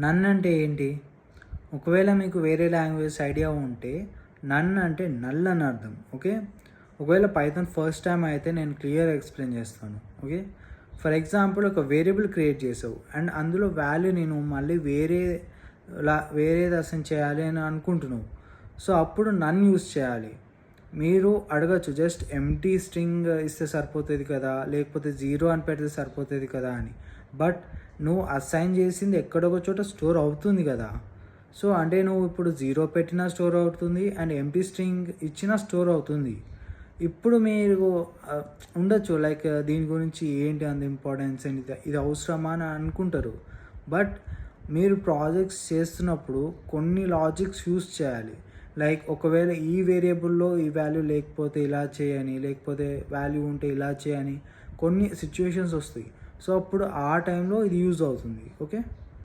నన్ అంటే ఏంటి? ఒకవేళ మీకు వేరే లాంగ్వేజ్ ఐడియా ఉంటే నన్ అంటే నల్ అని అర్థం. ఓకే. ఒకవేళ పైథాన్ ఫస్ట్ టైం అయితే నేను క్లియర్ ఎక్స్ప్లెయిన్ చేస్తాను. ఓకే. ఫర్ ఎగ్జాంపుల్ ఒక వేరియబుల్ క్రియేట్ చేసావు అండ్ అందులో వాల్యూ నేను మళ్ళీ వేరేది అసైన్ చేయాలి అని అనుకుంటున్నావు. సో అప్పుడు నన్ యూస్ చేయాలి. మీరు అడగచ్చు జస్ట్ ఎంటీ స్ట్రింగ్ ఇస్తే సరిపోతుంది కదా, లేకపోతే 0 అని పెడితే సరిపోతుంది కదా అని. బట్ నువ్వు అసైన్ చేసింది ఎక్కడొక చోట స్టోర్ అవుతుంది కదా. సో అంటే నువ్వు ఇప్పుడు 0 పెట్టినా స్టోర్ అవుతుంది అండ్ ఎంటీ స్ట్రింగ్ ఇచ్చినా స్టోర్ అవుతుంది. ఇప్పుడు మీరు ఉండొచ్చు లైక్ దీని గురించి ఏంటి అంత ఇంపార్టెన్స్ అండ్ ఇది అవసరమా అని అనుకుంటారు. బట్ మీరు ప్రాజెక్ట్స్ చేస్తున్నప్పుడు కొన్ని లాజిక్స్ యూస్ చేయాలి. లైక్ ఒకవేళ ఈ వేరియబుల్లో ఈ వాల్యూ లేకపోతే ఇలా చేయని, లేకపోతే వాల్యూ ఉంటే ఇలా చేయని కొన్ని సిచ్యువేషన్స్ వస్తాయి. సో అప్పుడు ఆ టైంలో ఇది యూజ్ అవుతుంది. ఓకే.